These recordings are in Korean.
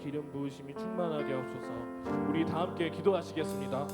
기름 부으심이 충만하게 하옵소서. 우리 다 함께 기도하시겠습니다.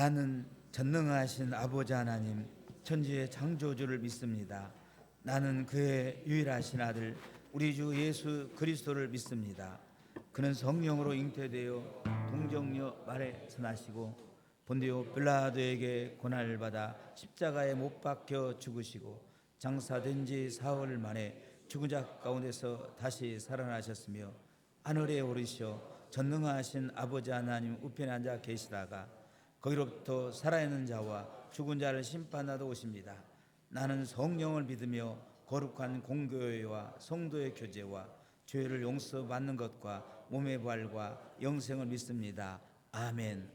나는 전능하신 아버지 하나님 천지의 창조주를 믿습니다. 나는 그의 유일하신 아들 우리 주 예수 그리스도를 믿습니다. 그는 성령으로 잉태되어 동정녀 말에 선하시고 본디오 빌라도에게 고난을 받아 십자가에 못 박혀 죽으시고 장사된 지 사흘 만에 죽은 자 가운데서 다시 살아나셨으며 하늘에 오르시어 전능하신 아버지 하나님 우편에 앉아 계시다가 거기로부터 살아있는 자와 죽은 자를 심판하러 오십니다. 나는 성령을 믿으며 거룩한 공교회와 성도의 교제와 죄를 용서받는 것과 몸의 부활과 영생을 믿습니다. 아멘.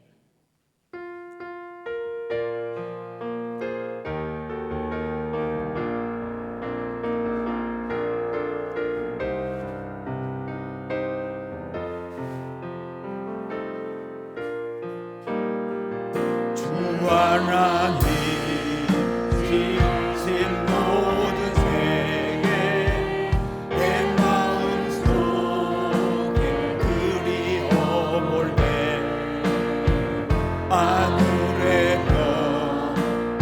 주 하나님 지으신 모든 세계 내 마음속에 그리워 볼 때 하늘의 별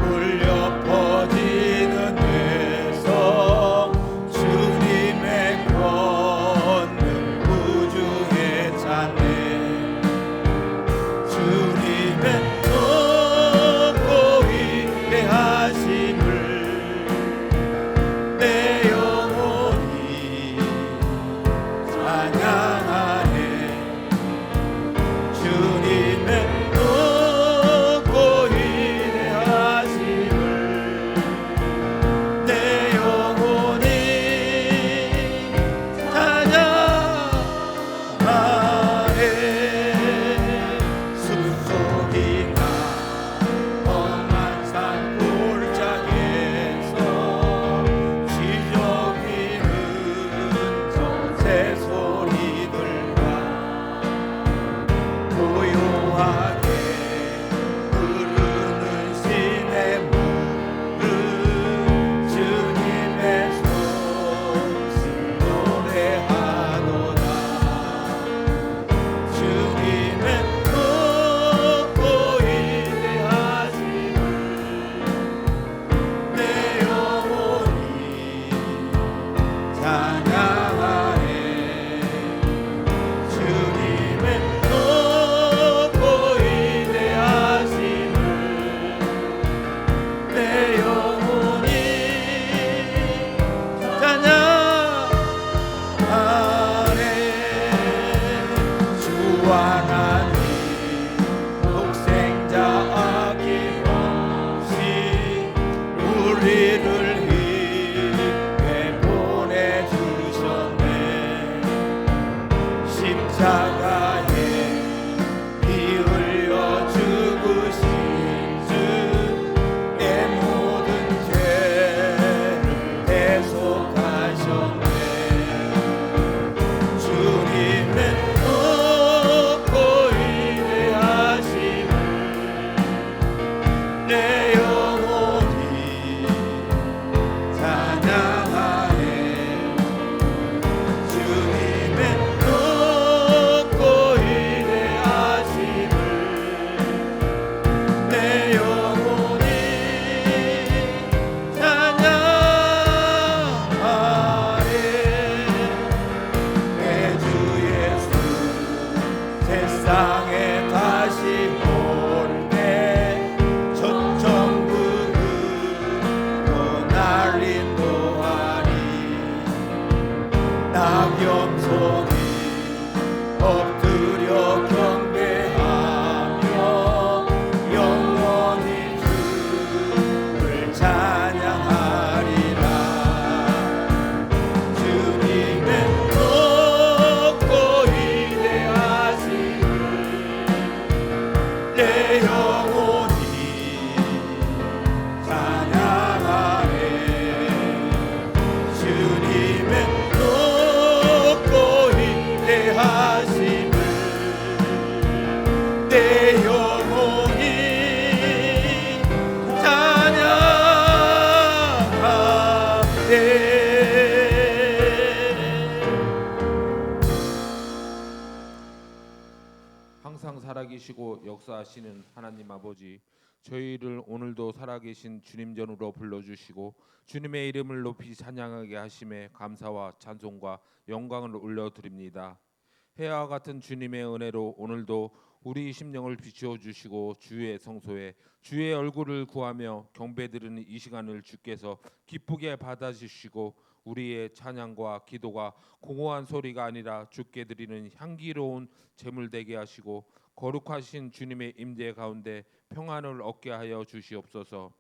울려 퍼지는 데서 주님의 권능 우주에 찬네 주님의 내 영혼이 찬양하네 주님의 높고 위대하심을 내 영혼이 찬양하네 숲속이나 험한 산 골짜기에서 새소리들과 고요하게 흐르는 시냇물을 주님의 소식 노래하노라 주님의 높고 위대하심을 내 영혼이 찬양하네 내 영혼이 찬양하네 주 하나님 독생자 아낌없이 우리를 위해 보내주셨네 십자가에 피 흘려 죽으신 내 영혼이 찬양하네 주님의 높고 위대하심을 내 영혼이 찬양하네 내 주 예수 세상에 다시 겸손히 엎드려 경배하며 영원히 주를 찬양하리라 주님의 높고 위대하심을 내 영혼이 찬양하네 주님의 하심을 내 영혼이 찬양하네 항상 살아계시고 역사하시는 하나님 아버지 저희를 오늘도 살아계신 주님 전으로 불러주시고 주님의 이름을 높이 찬양하게 하심에 감사와 찬송과 영광을 올려드립니다. 해와 같은 주님의 은혜로 오늘도 우리 심령을 비추어 주시고 주의 성소에 주의 얼굴을 구하며 경배드리는 이 시간을 주께서 기쁘게 받아주시고 우리의 찬양과 기도가 공허한 소리가 아니라 주께 드리는 향기로운 제물 되게 하시고 거룩하신 주님의 임재 가운데 평안을 얻게 하여 주시옵소서.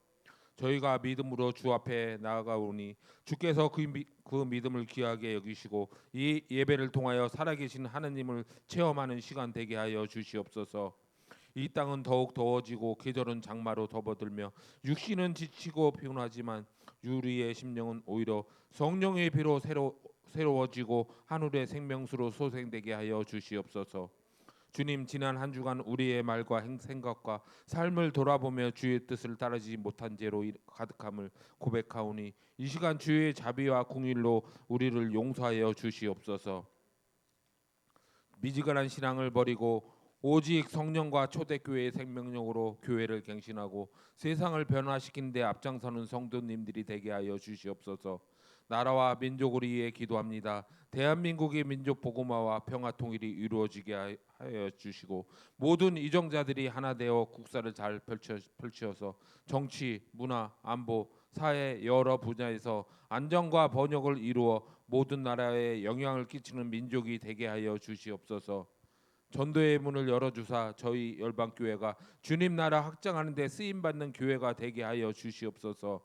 저희가 믿음으로 주 앞에 나아가오니 주께서 그 믿음을 귀하게 여기시고 이 예배를 통하여 살아계신 하느님을 체험하는 시간 되게 하여 주시옵소서. 이 땅은 더욱 더워지고 계절은 장마로 접어들며 육신은 지치고 피곤하지만 우리의 심령은 오히려 성령의 비로 새로워지고 하늘의 생명수로 소생되게 하여 주시옵소서. 주님, 지난 한 주간 우리의 말과 생각과 삶을 돌아보며 주의 뜻을 따르지 못한 죄로 가득함을 고백하오니 이 시간 주의 자비와 공의로 우리를 용서하여 주시옵소서. 미지근한 신앙을 버리고 오직 성령과 초대교회의 생명력으로 교회를 갱신하고 세상을 변화시키는 데 앞장서는 성도님들이 되게 하여 주시옵소서. 나라와 민족을 위해 기도합니다. 대한민국의 민족 복음화와 평화 통일이 이루어지게 하여 주시고 모든 이정자들이 하나 되어 국사를 잘 펼쳐서 정치, 문화, 안보, 사회 여러 분야에서 안정과 번영을 이루어 모든 나라에 영향을 끼치는 민족이 되게 하여 주시옵소서. 전도의 문을 열어주사 저희 열방교회가 주님 나라 확장하는 데 쓰임받는 교회가 되게 하여 주시옵소서.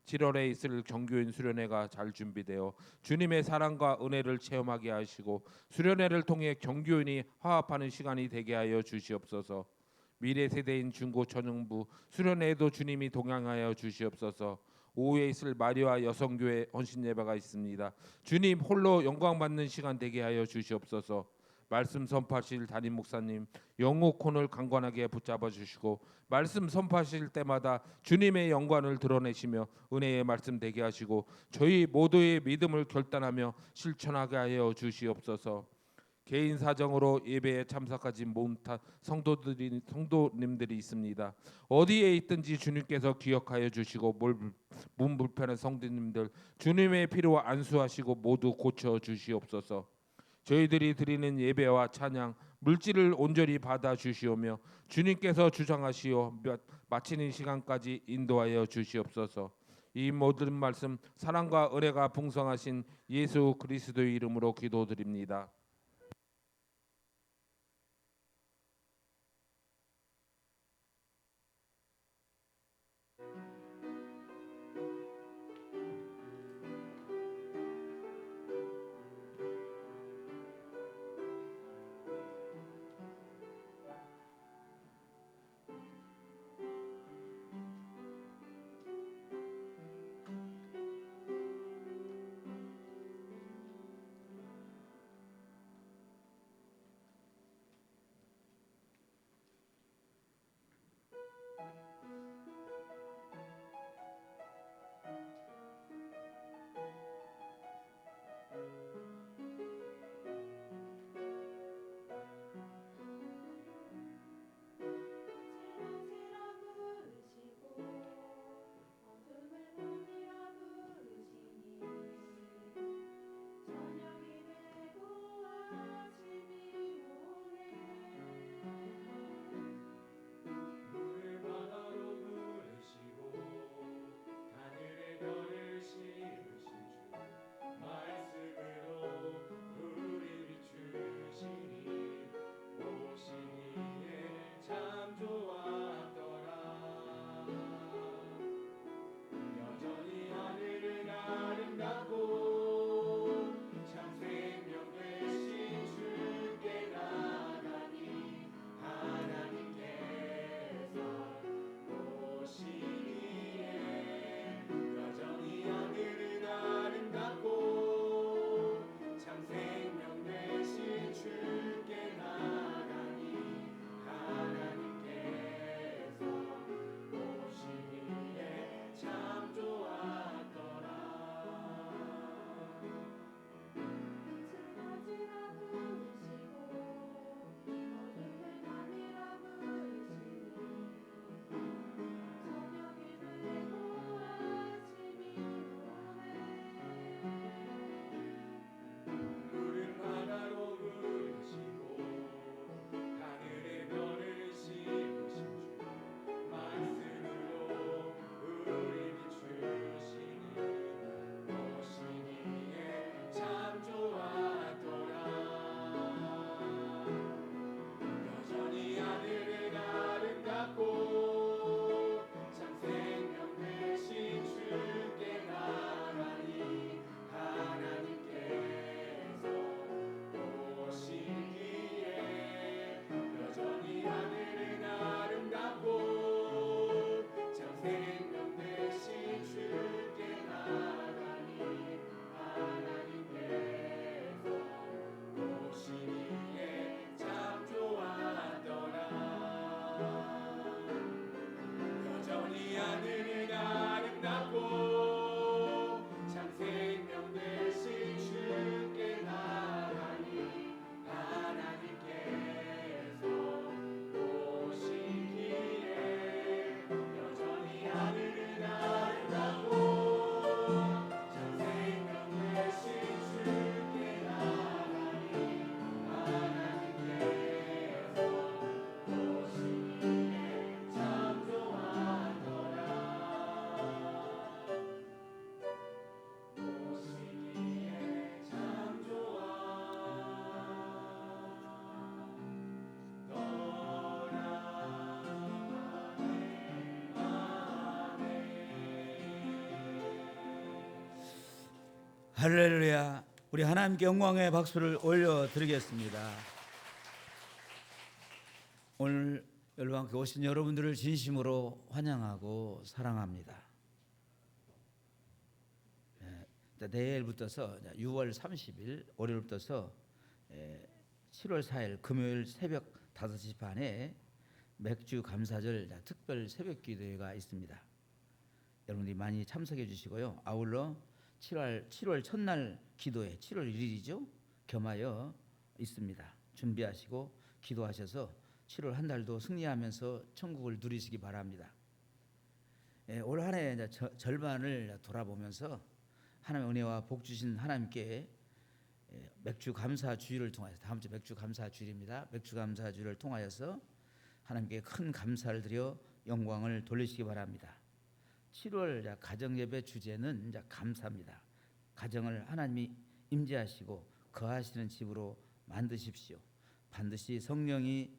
7월에 있을 정교인 수련회가 잘 준비되어 주님의 사랑과 은혜를 체험하게 하시고 수련회를 통해 정교인이 화합하는 시간이 되게 하여 주시옵소서. 미래 세대인 중고천영부 수련회에도 주님이 동행하여 주시옵소서. 오후에 있을 마리아 여성교회 헌신예배가 있습니다. 주님 홀로 영광받는 시간 되게 하여 주시옵소서. 말씀 선포하실 담임 목사님 영혼을 강건하게 붙잡아 주시고 말씀 선포하실 때마다 주님의 영광을 드러내시며 은혜의 말씀 되게 하시고 저희 모두의 믿음을 결단하며 실천하게 하여 주시옵소서. 개인 사정으로 예배에 참석하지 못한 성도님들이 있습니다. 어디에 있든지 주님께서 기억하여 주시고 몸 불편한 성도님들 주님의 피로 안수하시고 모두 고쳐 주시옵소서. 저희들이 드리는 예배와 찬양 물질을 온전히 받아 주시오며 주님께서 주장하시어 마치는 시간까지 인도하여 주시옵소서. 이 모든 말씀 사랑과 은혜가 풍성하신 예수 그리스도의 이름으로 기도드립니다. 할렐루야. 우리 하나님께 영광의 박수를 올려드리겠습니다. 오늘 열방교회 오신 여러분들을 진심으로 환영하고 사랑합니다. 내일부터서 6월 30일 월요일부터서 7월 4일 금요일 새벽 5시 반에 맥주 감사절 특별 새벽 기도회가 있습니다. 여러분들이 많이 참석해 주시고요. 아울러 7월 첫날 기도회 7월 1일이죠. 겸하여 있습니다. 준비하시고 기도하셔서 7월 한 달도 승리하면서 천국을 누리시기 바랍니다. 올 한 해 절반을 돌아보면서 하나님의 은혜와 복 주신 하나님께 맥주 감사 주일을 통하여서 다음 주 맥주 감사 주일입니다. 맥주 감사 주일을 통하여서 하나님께 큰 감사를 드려 영광을 돌리시기 바랍니다. 7월 가정 예배 주제는 감사입니다. 가정을 하나님이 임재하시고 거하시는 집으로 만드십시오. 반드시 성령이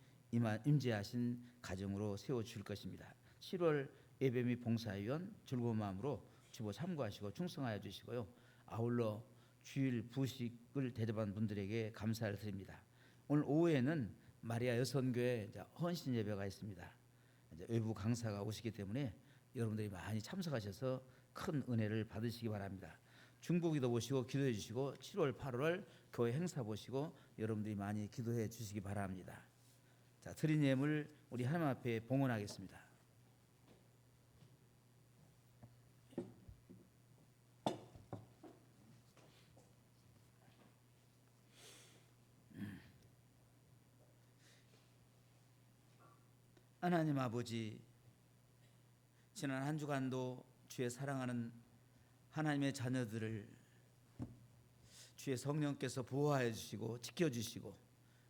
임재하신 가정으로 세워 줄 것입니다. 7월 예배 및 봉사위원 즐거운 마음으로 주보 참고하시고 충성하여 주시고요. 아울러 주일 부식을 대접한 분들에게 감사를 드립니다. 오늘 오후에는 마리아 여선교회 헌신 예배가 있습니다. 외부 강사가 오시기 때문에 여러분들이 많이 참석하셔서 큰 은혜를 받으시기 바랍니다. 중보기도 보시고 기도해 주시고 7월 8월 교회 행사 보시고 여러분들이 많이 기도해 주시기 바랍니다. 자, 드린 예물 우리 하나님 앞에 봉헌하겠습니다. 하나님 아버지, 지난 한 주간도 주의 사랑하는 하나님의 자녀들을 주의 성령께서 보호하여 주시고 지켜주시고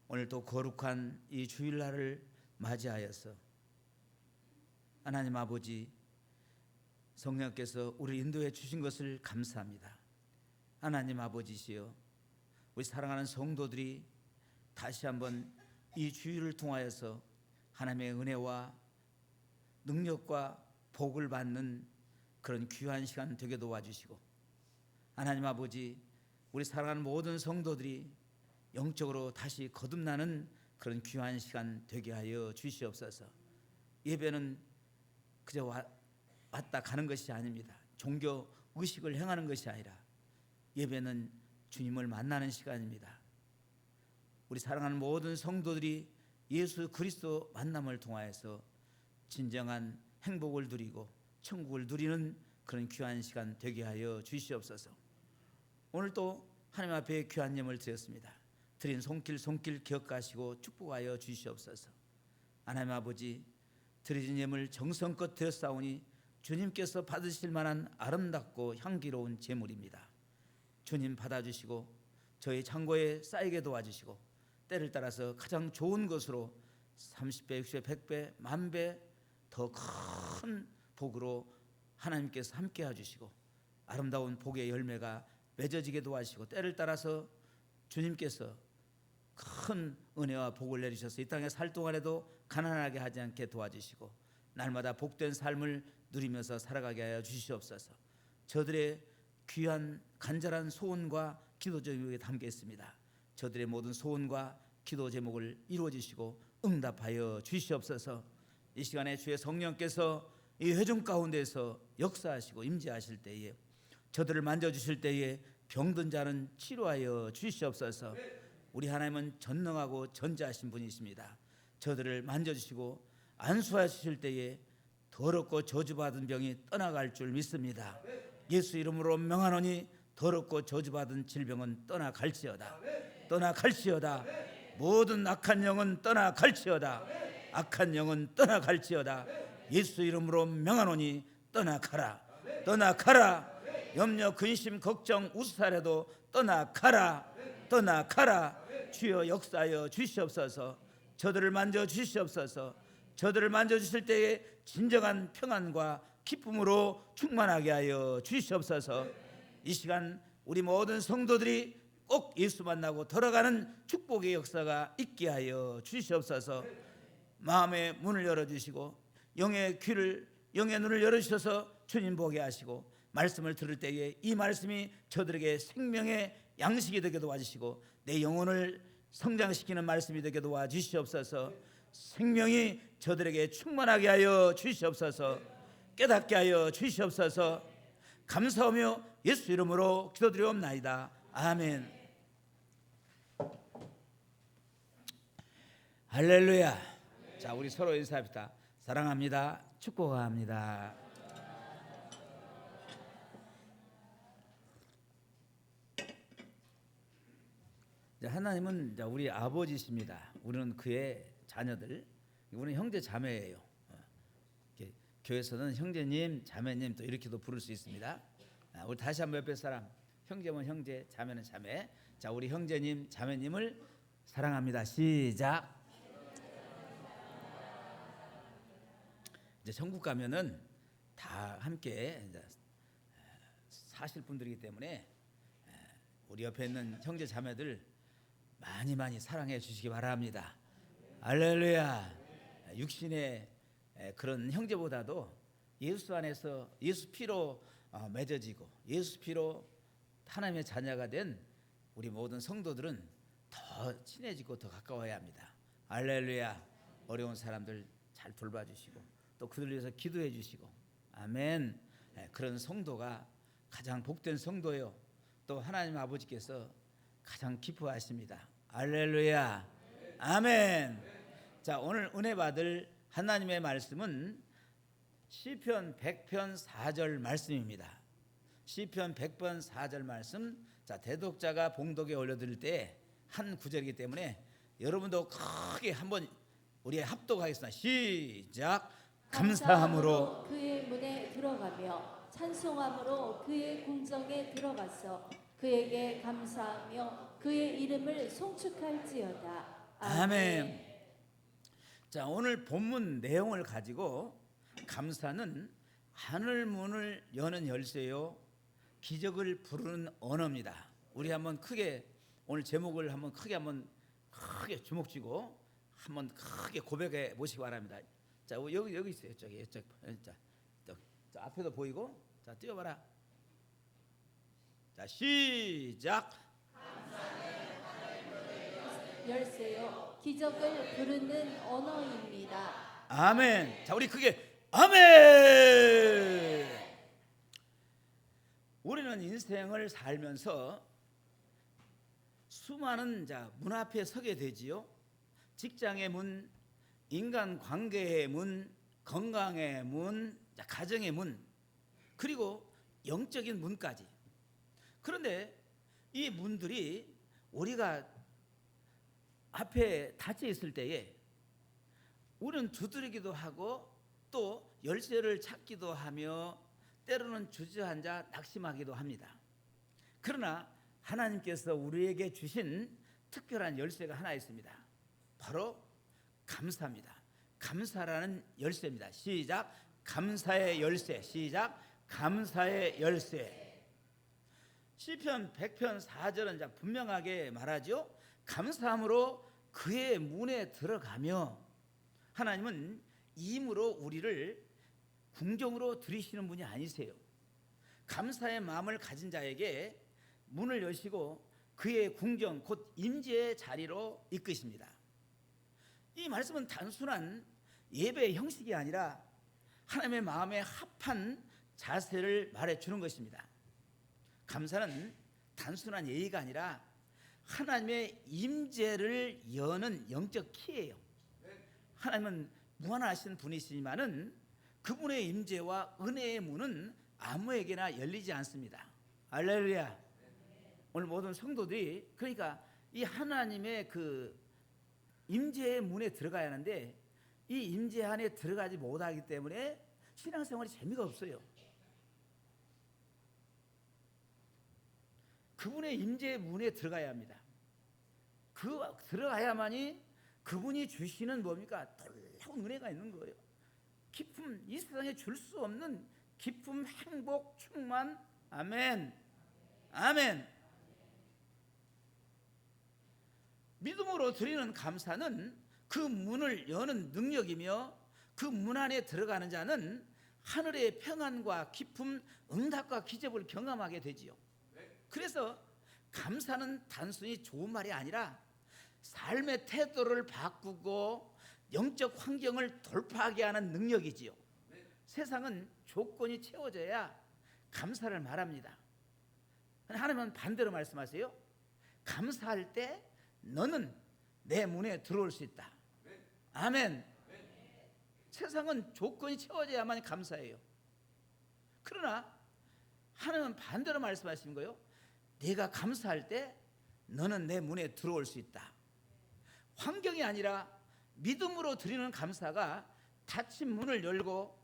오늘 또 거룩한 이 주일날을 맞이하여서 하나님 아버지 성령께서 우리를 인도해 주신 것을 감사합니다. 하나님 아버지시여, 우리 사랑하는 성도들이 다시 한번 이 주일을 통하여서 하나님의 은혜와 능력과 복을 받는 그런 귀한 시간 되게 도와주시고, 하나님 아버지 우리 사랑하는 모든 성도들이 영적으로 다시 거듭나는 그런 귀한 시간 되게 하여 주시옵소서. 예배는 그저 왔다 가는 것이 아닙니다. 종교 의식을 행하는 것이 아니라 예배는 주님을 만나는 시간입니다. 우리 사랑하는 모든 성도들이 예수 그리스도 만남을 통하여서 진정한 행복을 누리고 천국을 누리는 그런 귀한 시간 되게 하여 주시옵소서. 오늘 또 하나님 앞에 귀한 예물을 드렸습니다. 드린 손길 기억하시고 축복하여 주시옵소서. 하나님 아버지, 드린 예물 정성껏 드렸사오니 주님께서 받으실 만한 아름답고 향기로운 제물입니다. 주님 받아주시고 저희 창고에 쌓이게 도와주시고 때를 따라서 가장 좋은 것으로 30배, 60배, 100배, 만배 더 큰 복으로 하나님께서 함께 해주시고 아름다운 복의 열매가 맺어지게 도와주시고 때를 따라서 주님께서 큰 은혜와 복을 내리셔서 이 땅에 살 동안에도 가난하게 하지 않게 도와주시고 날마다 복된 삶을 누리면서 살아가게 하여 주시옵소서. 저들의 귀한 간절한 소원과 기도 제목에 담겨 있습니다. 저들의 모든 소원과 기도 제목을 이루어 주시고 응답하여 주시옵소서. 이 시간에 주의 성령께서 이 회중 가운데서 역사하시고 임재하실 때에 저들을 만져주실 때에 병든 자는 치료하여 주시옵소서. 우리 하나님은 전능하고 전지하신 분이십니다. 저들을 만져주시고 안수하실 때에 더럽고 저주받은 병이 떠나갈 줄 믿습니다. 예수 이름으로 명하노니 더럽고 저주받은 질병은 떠나갈지어다. 떠나갈지어다. 모든 악한 영은 떠나갈지어다. 악한 영은 떠나갈지어다. 예수 이름으로 명하노니 떠나가라. 떠나가라. 염려 근심 걱정 우스살에도 떠나가라. 떠나가라. 주여 역사하여 주시옵소서. 저들을 만져 주시옵소서. 저들을 만져 주실 때에 진정한 평안과 기쁨으로 충만하게 하여 주시옵소서. 이 시간 우리 모든 성도들이 꼭 예수 만나고 돌아가는 축복의 역사가 있게 하여 주시옵소서. 마음의 문을 열어주시고 영의 눈을 열어주셔서 주님 보게 하시고 말씀을 들을 때에 이 말씀이 저들에게 생명의 양식이 되게 도와주시고 내 영혼을 성장시키는 말씀이 되게 도와주시옵소서. 생명이 저들에게 충만하게 하여 주시옵소서. 깨닫게 하여 주시옵소서. 감사하며 예수 이름으로 기도드리옵나이다. 아멘. 할렐루야. 자, 우리 서로 인사합시다. 사랑합니다. 축복합니다. 하나님은 우리 아버지십니다. 우리는 그의 자녀들. 우리는 형제 자매예요. 교회에서는 형제님, 자매님 또 이렇게도 부를 수 있습니다. 우리 다시 한번 옆에 사람, 형제면 형제, 자매는 자매. 자, 우리 형제님, 자매님을 사랑합니다. 시작. 이제 천국 가면은 다 함께 이제 사실 분들이기 때문에 우리 옆에 있는 형제 자매들 많이 사랑해 주시기 바랍니다. 할렐루야. 육신의 그런 형제보다도 예수 안에서 예수 피로 맺어지고 예수 피로 하나님의 자녀가 된 우리 모든 성도들은 더 친해지고 더 가까워야 합니다. 할렐루야. 어려운 사람들 잘 돌봐주시고 또 그들 위해서 기도해 주시고 아멘. 그런 성도가 가장 복된 성도요. 또 하나님 아버지께서 가장 기뻐하십니다. 할렐루야. 아멘. 자, 오늘 은혜 받을 하나님의 말씀은 시편 100편 4절 말씀입니다. 시편 100편 4절 말씀. 자, 대독자가 봉독에 올려드릴 때 한 구절이기 때문에 여러분도 크게 한번 우리 합독하겠습니다. 시작. 감사함으로 그의 문에 들어가며 찬송함으로 그의 궁정에 들어가서 그에게 감사하며 그의 이름을 송축할지어다. 아멘. 자, 오늘 본문 내용을 가지고 감사는 하늘 문을 여는 열쇠요 기적을 부르는 언어입니다. 우리 한번 크게 오늘 제목을 한번 크게 주목 쥐고 한번 크게 고백해 보시기 바랍니다. 자, 여기 있어요. 저기 자, 앞에도 보이고 자, 뛰어봐라. 자, 시작. 열쇠요 기적을 부르는 언어입니다. 아멘. 자, 우리 크게 아멘. 우리는 인생을 살면서 수많은 문 앞에 서게 되지요. 직장의 문, 인간 관계의 문, 건강의 문, 가정의 문, 그리고 영적인 문까지. 그런데 이 문들이 우리가 앞에 닫혀 있을 때에 우리는 두드리기도 하고 또 열쇠를 찾기도 하며 때로는 주저앉아 낙심하기도 합니다. 그러나 하나님께서 우리에게 주신 특별한 열쇠가 하나 있습니다. 바로 감사입니다. 감사라는 열쇠입니다. 시작. 감사의 열쇠. 시작. 감사의 열쇠. 시편 100편 4절은 분명하게 말하죠. 감사함으로 그의 문에 들어가며 하나님은 임으로 우리를 궁정으로 들이시는 분이 아니세요. 감사의 마음을 가진 자에게 문을 여시고 그의 궁정 곧 임재의 자리로 이끄십니다. 이 말씀은 단순한 예배의 형식이 아니라 하나님의 마음에 합한 자세를 말해주는 것입니다. 감사는 단순한 예의가 아니라 하나님의 임재를 여는 영적 키예요. 하나님은 무한하신 분이시지만은 그분의 임재와 은혜의 문은 아무에게나 열리지 않습니다. 할렐루야. 오늘 모든 성도들이 그러니까 이 하나님의 그 임재의 문에 들어가야 하는데 이 임재 안에 들어가지 못하기 때문에 신앙생활이 재미가 없어요. 그분의 임재의 문에 들어가야 합니다. 들어가야만이 그분이 주시는 뭡니까? 놀라운 은혜가 있는 거예요. 기쁨, 이 세상에 줄 수 없는 기쁨, 행복, 충만. 아멘. 아멘. 믿음으로 드리는 감사는 그 문을 여는 능력이며 그 문 안에 들어가는 자는 하늘의 평안과 기쁨, 응답과 기적을 경험하게 되지요. 그래서 감사는 단순히 좋은 말이 아니라 삶의 태도를 바꾸고 영적 환경을 돌파하게 하는 능력이지요. 세상은 조건이 채워져야 감사를 말합니다. 하나님은 반대로 말씀하세요. 감사할 때 너는 내 문에 들어올 수 있다. 아멘. 세상은 조건이 채워져야만 감사해요. 그러나 하나님은 반대로 말씀하시는 거예요. 네가 감사할 때 너는 내 문에 들어올 수 있다. 환경이 아니라 믿음으로 드리는 감사가 닫힌 문을 열고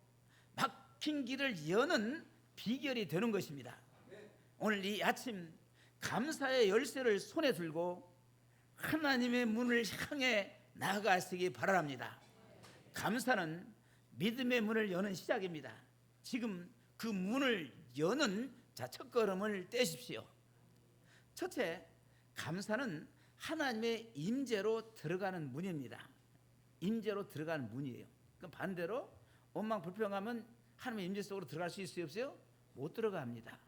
막힌 길을 여는 비결이 되는 것입니다. 오늘 이 아침 감사의 열쇠를 손에 들고 하나님의 문을 향해 나아가시기 바랍니다. 감사는 믿음의 문을 여는 시작입니다. 지금 그 문을 여는 첫걸음을 떼십시오. 첫째, 감사는 하나님의 임재로 들어가는 문입니다. 임재로 들어가는 문이에요. 그럼 반대로 원망 불평하면 하나님의 임재 속으로 들어갈 수 있어요, 없어요? 못 들어갑니다.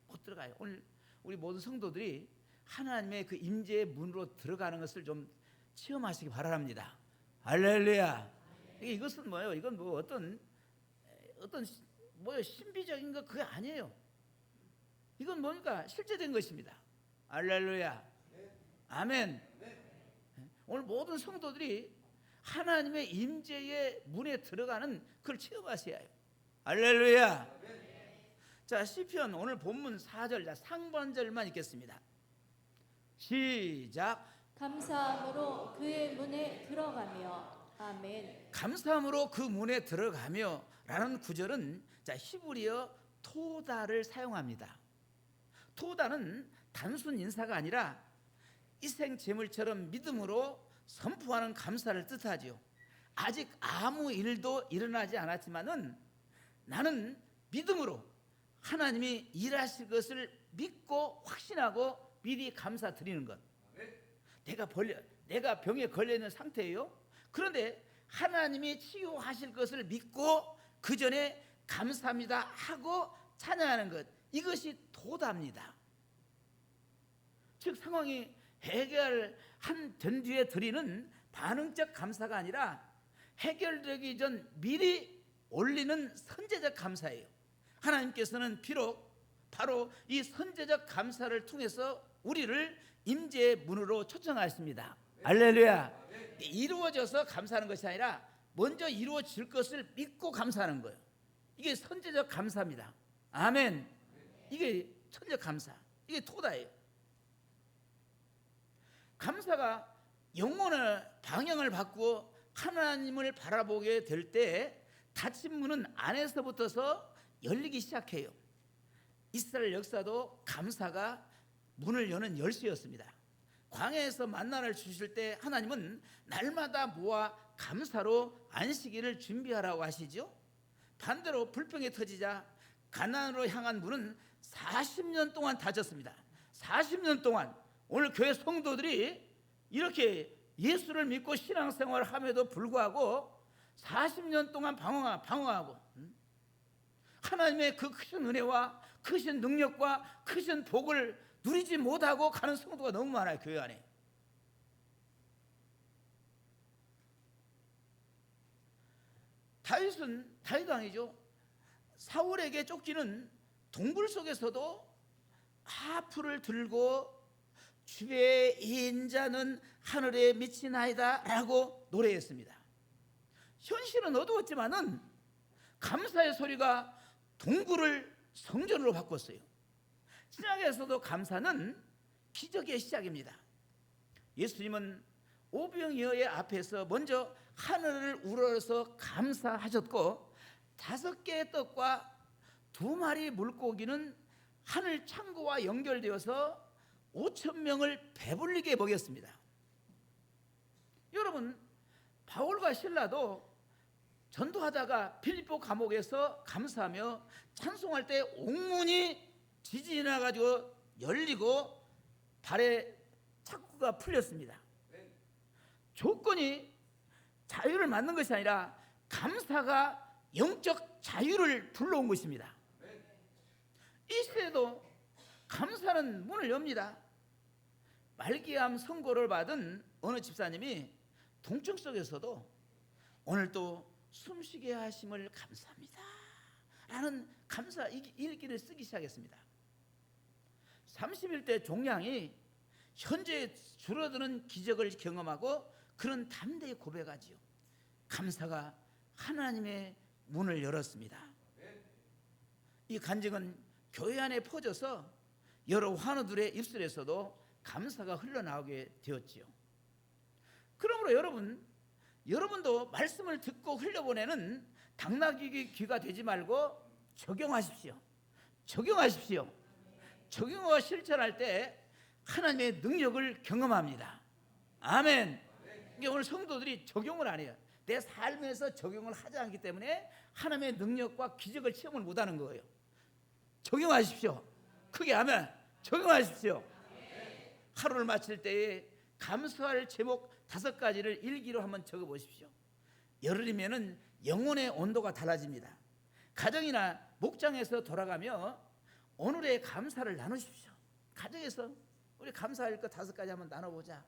못 들어가요. 오늘 우리 모든 성도들이 하나님의 그 임재의 문으로 들어가는 것을 좀 체험하시기 바랍니다. 할렐루야. 이것은 뭐예요? 이건 뭐 어떤 뭐요 신비적인 거 그게 아니에요. 이건 뭡니까? 실제된 것입니다. 할렐루야. 아멘. 오늘 모든 성도들이 하나님의 임재의 문에 들어가는 그걸 체험하셔야 해요. 할렐루야. 자, 시편 오늘 본문 4절 상반절만 읽겠습니다. 시작. 감사함으로 그의 문에 들어가며. 아멘. 감사함으로 그 문에 들어가며 라는 구절은 히브리어 토다를 사용합니다. 토다는 단순 인사가 아니라 이생 제물처럼 믿음으로 선포하는 감사를 뜻하지요. 아직 아무 일도 일어나지 않았지만은 나는 믿음으로 하나님이 일하실 것을 믿고 확신하고 미리 감사드리는 것. 내가 병에 걸려 있는 상태예요. 그런데 하나님이 치유하실 것을 믿고 그 전에 감사합니다 하고 찬양하는 것, 이것이 토다입니다. 즉 상황이 해결된 뒤에 드리는 반응적 감사가 아니라 해결되기 전 미리 올리는 선제적 감사예요. 하나님께서는 비록 바로 이 선제적 감사를 통해서 우리를 임재의 문으로 초청하십니다. 할렐루야. 이루어져서 감사하는 것이 아니라 먼저 이루어질 것을 믿고 감사하는 거예요. 이게 선제적 감사입니다. 아멘. 이게 선제적 감사, 이게 토다예요. 감사가 영혼의 방향을 바꾸어 하나님을 바라보게 될 때 닫힌 문은 안에서부터서 열리기 시작해요. 이스라엘 역사도 감사가 문을 여는 열쇠였습니다. 광야에서 만나를 주실 때 하나님은 날마다 모아 감사로 안식일을 준비하라고 하시죠. 반대로 불평이 터지자 가나안으로 향한 문은 40년 동안 닫혔습니다. 40년 동안 오늘 교회 성도들이 이렇게 예수를 믿고 신앙생활을 함에도 불구하고 40년 동안 방황하고 하나님의 그 크신 은혜와 크신 능력과 크신 복을 누리지 못하고 가는 성도가 너무 많아요. 교회 안에. 다윗 왕이죠. 사울에게 쫓기는 동굴 속에서도 하프를 들고 주의 인자는 하늘에 미치나이다 라고 노래했습니다. 현실은 어두웠지만은 감사의 소리가 동굴을 성전으로 바꿨어요. 신약에서도 감사는 기적의 시작입니다. 예수님은 오병이어의 앞에서 먼저 하늘을 우러러서 감사하셨고 5개의 떡과 2마리 물고기는 하늘 창고와 연결되어서 5,000명을 배불리게 먹였습니다. 여러분, 바울과 실라도 전도하다가 빌립보 감옥에서 감사하며 찬송할 때 옥문이 지진이 나가지고 열리고 발에 착구가 풀렸습니다. 조건이 자유를 맞는 것이 아니라 감사가 영적 자유를 불러온 것입니다. 이 시대도 감사는 문을 엽니다. 말기암 선고를 받은 어느 집사님이 동청 속에서도 오늘 또 숨쉬게 하심을 감사합니다 라는 감사 일기를 쓰기 시작했습니다. 31대 종양이 현재 줄어드는 기적을 경험하고 그런 담대히 고백하지요. 감사가 하나님의 문을 열었습니다. 이 간증은 교회 안에 퍼져서 여러 환우들의 입술에서도 감사가 흘러나오게 되었지요. 그러므로 여러분도 말씀을 듣고 흘려보내는 당나귀 귀가 되지 말고 적용하십시오. 적용과 실천할 때 하나님의 능력을 경험합니다. 아멘. 이게 오늘 성도들이 적용을 안 해요. 내 삶에서 적용을 하지 않기 때문에 하나님의 능력과 기적을 체험을 못하는 거예요. 적용하십시오. 크게 하면 적용하십시오. 하루를 마칠 때에 감사할 제목 5가지를 일기로 한번 적어보십시오. 열흘이면은 영혼의 온도가 달라집니다. 가정이나 목장에서 돌아가며 오늘의 감사를 나누십시오. 가정에서 우리 감사할 것 5가지 한번 나눠보자.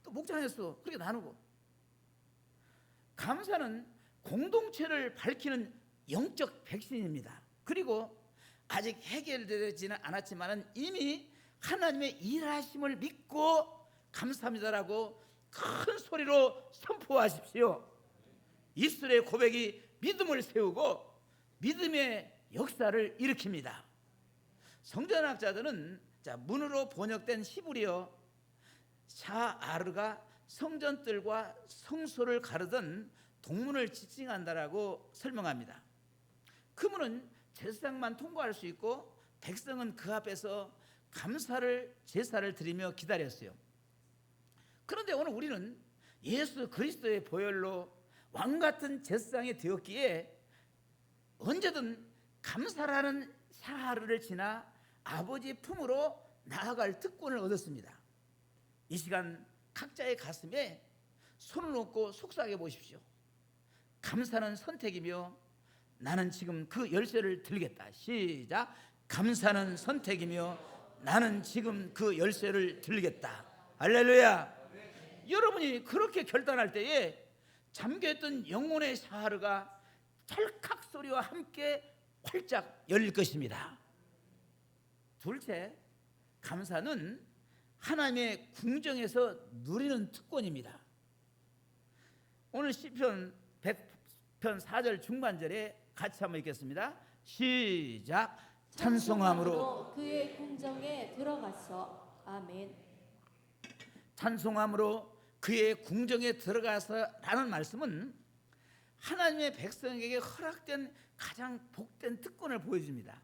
또 목장에서 그렇게 나누고. 감사는 공동체를 밝히는 영적 백신입니다. 그리고 아직 해결되지는 않았지만 이미 하나님의 일하심을 믿고 감사합니다라고 큰 소리로 선포하십시오. 입술의 고백이 믿음을 세우고 믿음의 역사를 일으킵니다. 성전학자들은 문으로 번역된 히브리어 샤아르가 성전뜰과 성소를 가르던 동문을 지칭한다라고 설명합니다. 그 문은 제사장만 통과할 수 있고 백성은 그 앞에서 제사를 드리며 기다렸어요. 그런데 오늘 우리는 예수 그리스도의 보혈로 왕같은 제사장이 되었기에 언제든 감사라는 샤하르를 지나 아버지 품으로 나아갈 특권을 얻었습니다. 이 시간 각자의 가슴에 손을 얹고 속삭여 보십시오. 감사는 선택이며 나는 지금 그 열쇠를 들겠다. 시작. 감사는 선택이며 나는 지금 그 열쇠를 들겠다. 할렐루야. 여러분이 그렇게 결단할 때에 잠겨있던 영혼의 샤하르가 찰칵 소리와 함께 활짝 열릴 것입니다. 둘째, 감사는 하나님의 궁정에서 누리는 특권입니다. 오늘 시편 100편 4절 중반절에 같이 한번 읽겠습니다. 시작. 찬송함으로 그의 궁정에 들어갔어. 아멘. 찬송함으로 그의 궁정에 들어가서라는 말씀은 하나님의 백성에게 허락된 가장 복된 특권을 보여줍니다.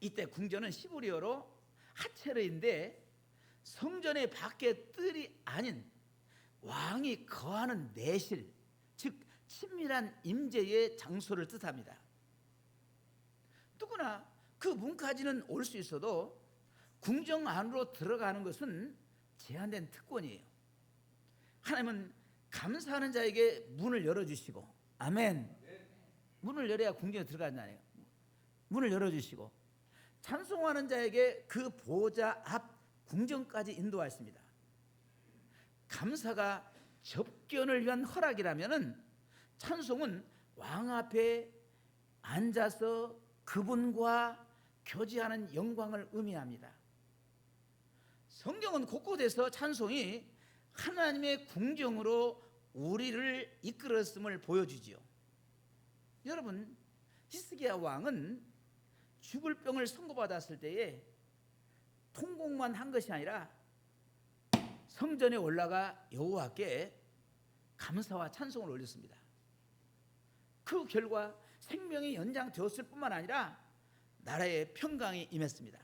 이때 궁전은 히브리어로 하체르인데 성전의 밖에 뜰이 아닌 왕이 거하는 내실, 즉 친밀한 임재의 장소를 뜻합니다. 누구나 그 문까지는 올 수 있어도 궁정 안으로 들어가는 것은 제한된 특권이에요. 하나님은 감사하는 자에게 문을 열어주시고, 아멘. 문을 열어야 궁정에 들어가잖아요. 문을 열어주시고 찬송하는 자에게 그 보좌 앞 궁정까지 인도하십니다. 감사가 접견을 위한 허락이라면은 찬송은 왕 앞에 앉아서 그분과 교제하는 영광을 의미합니다. 성경은 곳곳에서 찬송이 하나님의 궁정으로 우리를 이끌었음을 보여주지요. 여러분, 히스기야 왕은 죽을 병을 선고받았을 때에 통곡만 한 것이 아니라 성전에 올라가 여호와께 감사와 찬송을 올렸습니다. 그 결과 생명이 연장되었을 뿐만 아니라 나라의 평강이 임했습니다.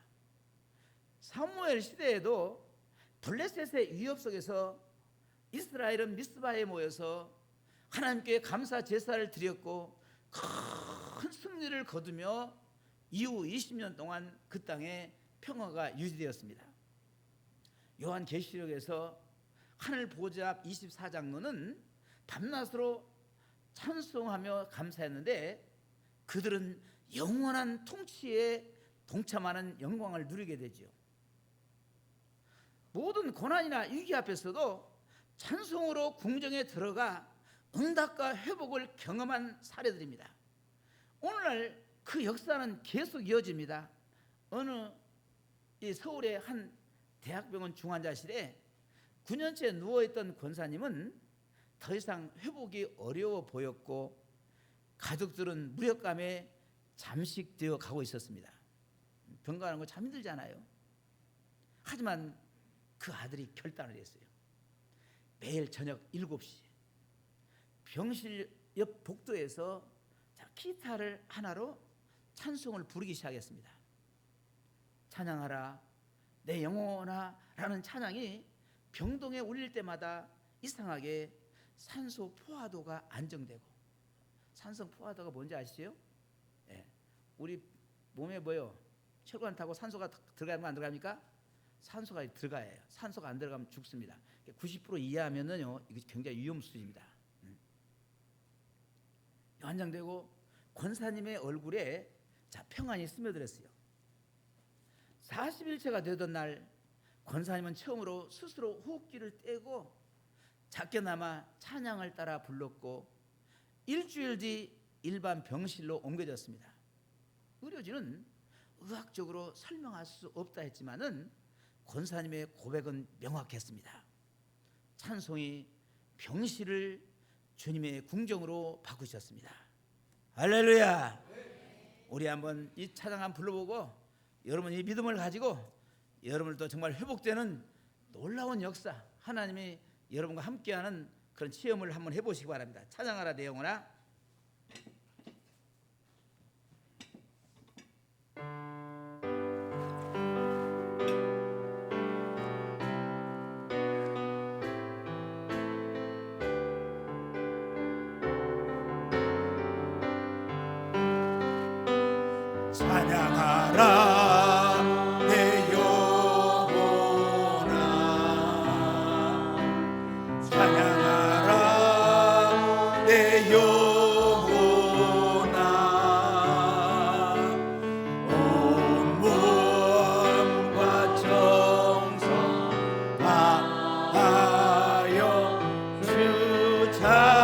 사무엘 시대에도 블레셋의 위협 속에서 이스라엘은 미스바에 모여서 하나님께 감사 제사를 드렸고 큰 승리를 거두며 이후 20년 동안 그 땅에 평화가 유지되었습니다. 요한계시록에서 하늘 보좌 앞 24장로는 밤낮으로 찬송하며 감사했는데 그들은 영원한 통치에 동참하는 영광을 누리게 되죠. 모든 고난이나 위기 앞에서도 찬송으로 궁정에 들어가 응답과 회복을 경험한 사례들입니다. 오늘날 그 역사는 계속 이어집니다. 어느 이 서울의 한 대학병원 중환자실에 9년째 누워있던 권사님은 더 이상 회복이 어려워 보였고 가족들은 무력감에 잠식되어 가고 있었습니다. 병 가는 거 참 힘들잖아요. 하지만 그 아들이 결단을 했어요. 매일 저녁 7시에 병실 옆 복도에서 기타를 하나로 찬송을 부르기 시작했습니다. 찬양하라 내 영혼아 라는 찬양이 병동에 울릴 때마다 이상하게 산소 포화도가 안정되고, 산소 포화도가 뭔지 아시죠? 예. 우리 몸에 뭐요? 혈관 타고 산소가 들어가면 안 들어갑니까? 산소가 들어가야 해요. 산소가 안 들어가면 죽습니다. 90% 이하면은요, 이게 굉장히 위험 수준입니다. 안정되고 권사님의 얼굴에 평안이 스며들었어요. 40일째가 되던 날 권사님은 처음으로 스스로 호흡기를 떼고 작게나마 찬양을 따라 불렀고 일주일 뒤 일반 병실로 옮겨졌습니다. 의료진은 의학적으로 설명할 수 없다 했지만은 권사님의 고백은 명확했습니다. 찬송이 병실을 주님의 궁정으로 바꾸셨습니다. 할렐루야. 우리 한번 이 찬양 한번 불러보고 여러분 이 믿음을 가지고 여러분들도 정말 회복되는 놀라운 역사, 하나님이 여러분과 함께하는 그런 체험을 한번 해보시기 바랍니다. 찬양하라 내 영혼아. 찬양하라 내 영혼아, 찬양하라 내 영혼아, 온 몸과 정성 다하여 주 찬양하라.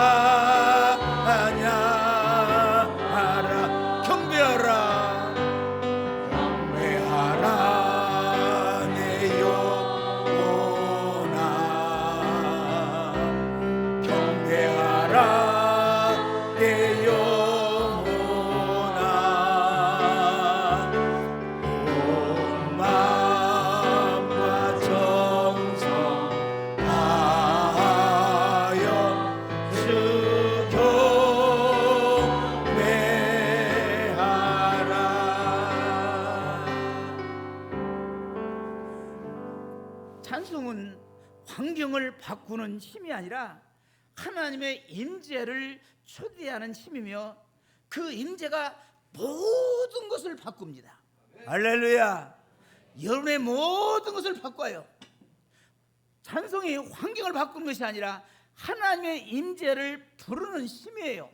경배하라 내 영혼아, 경배하라 내 영혼아, 온 마음과 정성 다하여 주 경배하라. 찬송은 환경을 바꾸는 힘이 아니라 하나님의 임재를 초대하는 힘이며 그 임재가 모든 것을 바꿉니다. 할렐루야. 여러분의 모든 것을 바꿔요. 찬송이 환경을 바꾸는 것이 아니라 하나님의 임재를 부르는 힘이에요.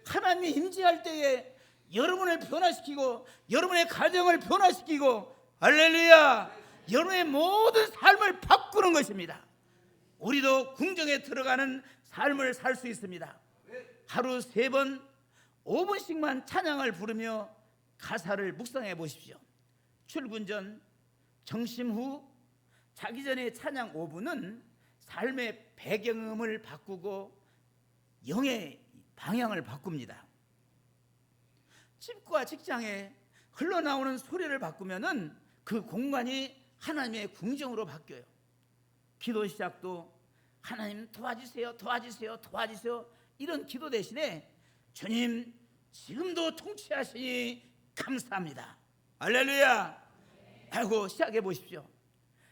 하나님이 임재할 때에 여러분을 변화시키고 여러분의 가정을 변화시키고, 할렐루야, 여러분의 모든 삶을 바꾸는 것입니다. 우리도 궁정에 들어가는 삶을 살 수 있습니다. 하루 3번 5분씩만 찬양을 부르며 가사를 묵상해 보십시오. 출근 전, 점심 후, 자기 전에 찬양 5분은 삶의 배경음을 바꾸고 영의 방향을 바꿉니다. 집과 직장에 흘러나오는 소리를 바꾸면은 그 공간이 하나님의 궁정으로 바뀌어요. 기도 시작도 하나님 도와주세요, 도와주세요, 도와주세요, 이런 기도 대신에 주님 지금도 통치하시니 감사합니다, 할렐루야 하고 시작해 보십시오.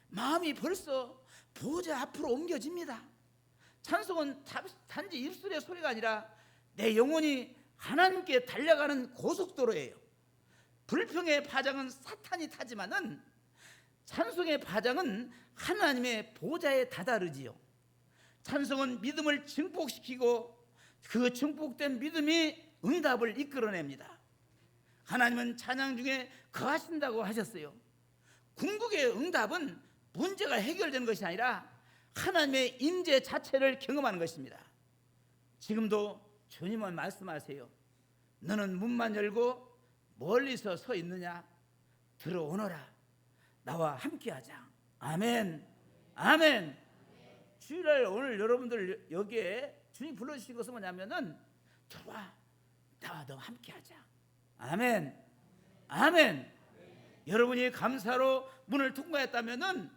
마음이 벌써 보좌 앞으로 옮겨집니다. 찬송은 단지 입술의 소리가 아니라 내 영혼이 하나님께 달려가는 고속도로예요. 불평의 파장은 사탄이 타지만은 찬송의 파장은 하나님의 보좌에 다다르지요. 찬송은 믿음을 증폭시키고 그 증폭된 믿음이 응답을 이끌어냅니다. 하나님은 찬양 중에 거하신다고 하셨어요. 궁극의 응답은 문제가 해결되는 것이 아니라 하나님의 임재 자체를 경험하는 것입니다. 지금도 주님은 말씀하세요. 너는 문만 열고 멀리서 서 있느냐? 들어오너라. 나와 함께하자. 아멘. 아멘. 주일날 오늘 여러분들 여기에 주님 불러주신 것은 뭐냐면은 들어와. 나와 너 함께하자. 아멘. 아멘. 여러분이 감사로 문을 통과했다면은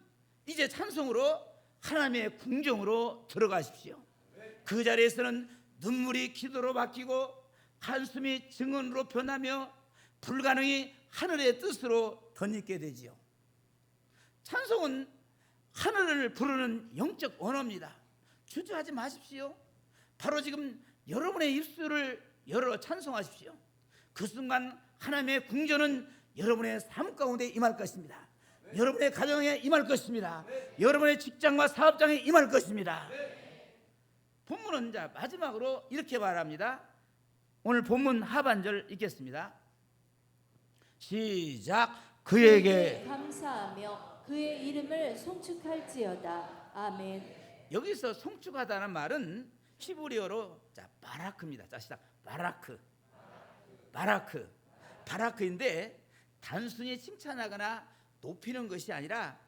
이제 찬송으로 하나님의 궁정으로 들어가십시오. 그 자리에서는 눈물이 기도로 바뀌고 한숨이 증언으로 변하며 불가능이 하늘의 뜻으로 덧입게 되지요. 찬송은 하늘을 부르는 영적 언어입니다. 주저하지 마십시오. 바로 지금 여러분의 입술을 열어 찬송하십시오. 그 순간 하나님의 궁전은 여러분의 삶 가운데 임할 것입니다. 여러분의 가정에 임할 것입니다. 여러분의 직장과 사업장에 임할 것입니다. 본문은 자 마지막으로 이렇게 말합니다. 오늘 본문 하반절 읽겠습니다. 시작. 그에게 감사하며 그의 이름을 송축할지어다. 아멘. 여기서 송축하다는 말은 히브리어로 자 바라크입니다. 자 시작. 바라크. 바라크인데 단순히 칭찬하거나 높이는 것이 아니라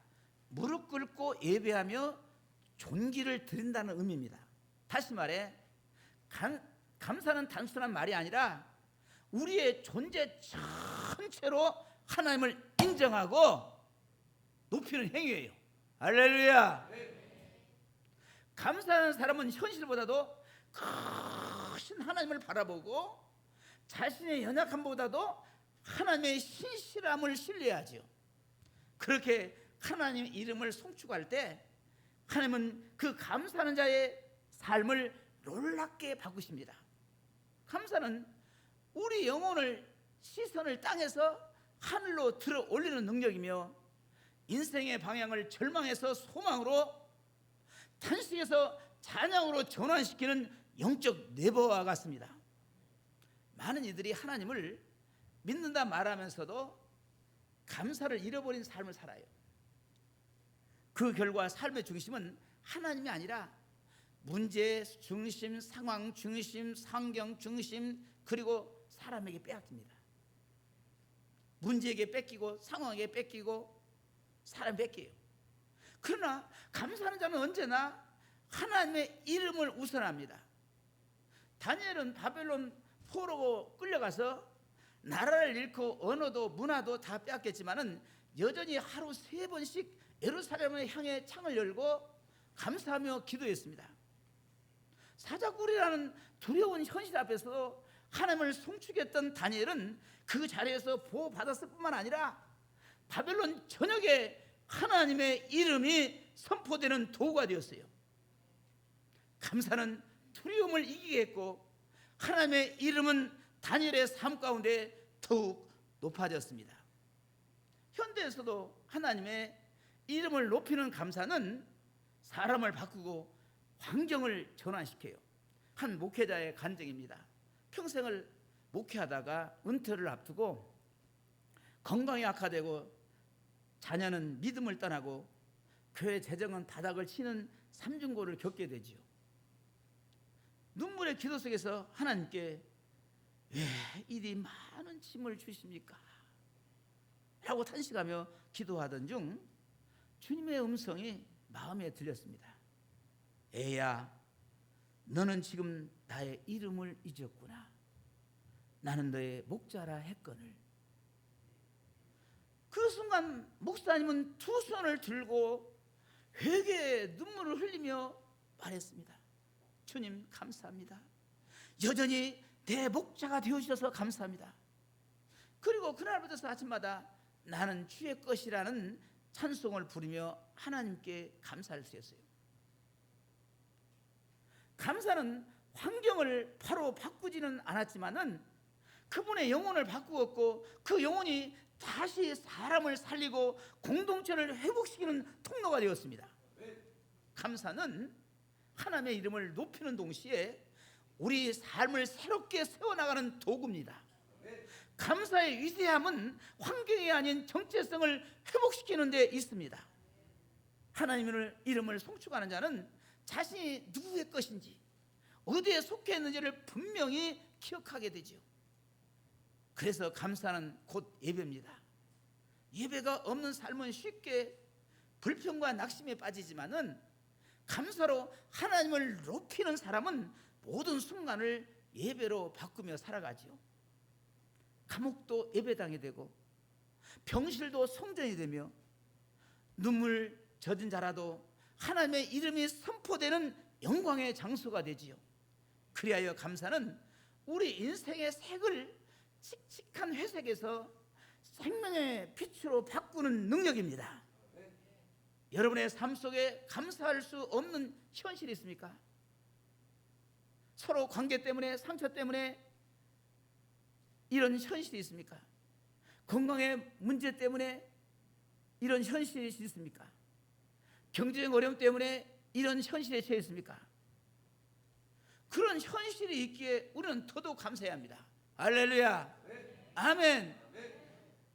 무릎 꿇고 예배하며 존귀를 드린다는 의미입니다. 다시 말해 감사는 단순한 말이 아니라 우리의 존재 전체로 하나님을 인정하고 높이는 행위예요. 할렐루야. 감사하는 사람은 현실보다도 크신 하나님을 바라보고 자신의 연약함보다도 하나님의 신실함을 신뢰하죠. 그렇게 하나님 이름을 송축할 때 하나님은 그 감사하는 자의 삶을 놀랍게 바꾸십니다. 감사는 우리 영혼을 시선을 땅에서 하늘로 들어 올리는 능력이며 인생의 방향을 절망에서 소망으로 탄식에서 찬양으로 전환시키는 영적 네버와 같습니다. 많은 이들이 하나님을 믿는다 말하면서도 감사를 잃어버린 삶을 살아요. 그 결과 삶의 중심은 하나님이 아니라 문제 중심, 상황 중심, 환경 중심, 그리고 사람에게 빼앗깁니다. 문제에게 뺏기고 상황에게 뺏기고 사람 뺏겨요. 그러나 감사하는 자는 언제나 하나님의 이름을 우선합니다. 다니엘은 바벨론 포로로 끌려가서 나라를 잃고 언어도 문화도 다 빼앗겼지만은 여전히 하루 3번씩 예루살렘을 향해 창을 열고 감사하며 기도했습니다. 사자굴이라는 두려운 현실 앞에서 하나님을 송축했던 다니엘은 그 자리에서 보호받았을 뿐만 아니라 바벨론 전역에 하나님의 이름이 선포되는 도구가 되었어요. 감사는 두려움을 이기게 했고 하나님의 이름은 다니엘의 삶 가운데 더욱 높아졌습니다. 현대에서도 하나님의 이름을 높이는 감사는 사람을 바꾸고 환경을 전환시켜요. 한 목회자의 간증입니다. 평생을 목회하다가 은퇴를 앞두고 건강이 악화되고 자녀는 믿음을 떠나고 교회 재정은 바닥을 치는 삼중고를 겪게 되지요. 눈물의 기도 속에서 하나님께 왜 이리 많은 짐을 주십니까? 라고 탄식하며 기도하던 중 주님의 음성이 마음에 들렸습니다. 애야, 너는 지금 나의 이름을 잊었구나. 나는 너의 목자라 했거늘. 그 순간 목사님은 두 손을 들고 회개의 눈물을 흘리며 말했습니다. 주님 감사합니다. 여전히 내 목자가 되어주셔서 감사합니다. 그리고 그날부터 아침마다 나는 주의 것이라는 찬송을 부르며 하나님께 감사를 드렸어요. 감사는 환경을 바로 바꾸지는 않았지만은 그분의 영혼을 바꾸었고 그 영혼이 다시 사람을 살리고 공동체를 회복시키는 통로가 되었습니다. 감사는 하나님의 이름을 높이는 동시에 우리 삶을 새롭게 세워나가는 도구입니다. 감사의 위대함은 환경이 아닌 정체성을 회복시키는 데 있습니다. 하나님의 이름을 송축하는 자는 자신이 누구의 것인지, 어디에 속해 있는지를 분명히 기억하게 되죠. 그래서 감사는 곧 예배입니다. 예배가 없는 삶은 쉽게 불평과 낙심에 빠지지만은 감사로 하나님을 높이는 사람은 모든 순간을 예배로 바꾸며 살아가지요. 감옥도 예배당이 되고 병실도 성전이 되며 눈물 젖은 자라도 하나님의 이름이 선포되는 영광의 장소가 되지요. 그리하여 감사는 우리 인생의 색을 칙칙한 회색에서 생명의 빛으로 바꾸는 능력입니다. 여러분의 삶 속에 감사할 수 없는 현실이 있습니까? 서로 관계 때문에, 상처 때문에 이런 현실이 있습니까? 건강의 문제 때문에 이런 현실이 있습니까? 경제적 어려움 때문에 이런 현실에 처해 있습니까? 그런 현실이 있기에 우리는 더더욱 감사해야 합니다. 할렐루야. 아멘.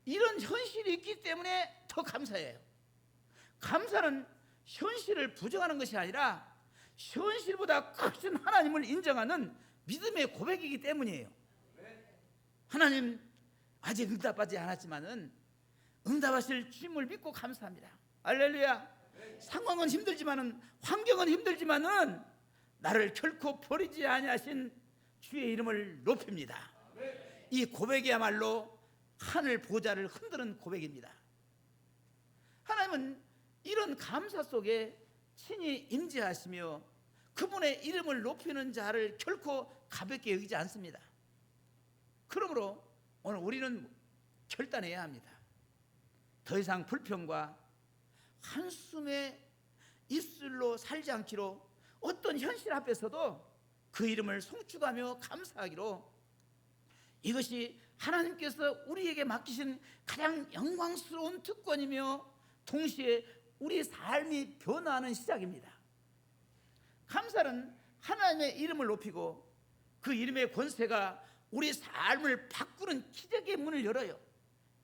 이런 현실이 있기 때문에 더 감사해요. 감사는 현실을 부정하는 것이 아니라 현실보다 크신 하나님을 인정하는 믿음의 고백이기 때문이에요. 하나님, 아직 응답하지 않았지만은 응답하실 주님을 믿고 감사합니다. 할렐루야. 상황은 힘들지만은, 환경은 힘들지만은 나를 결코 버리지 아니하신 주의 이름을 높입니다. 이 고백이야말로 하늘 보좌를 흔드는 고백입니다. 하나님은 이런 감사 속에 친히 임재하시며 그분의 이름을 높이는 자를 결코 가볍게 여기지 않습니다. 그러므로 오늘 우리는 결단해야 합니다. 더 이상 불평과 한숨의 입술로 살지 않기로, 어떤 현실 앞에서도 그 이름을 송축하며 감사하기로, 이것이 하나님께서 우리에게 맡기신 가장 영광스러운 특권이며 동시에 우리 삶이 변화하는 시작입니다. 감사는 하나님의 이름을 높이고 그 이름의 권세가 우리 삶을 바꾸는 기적의 문을 열어요.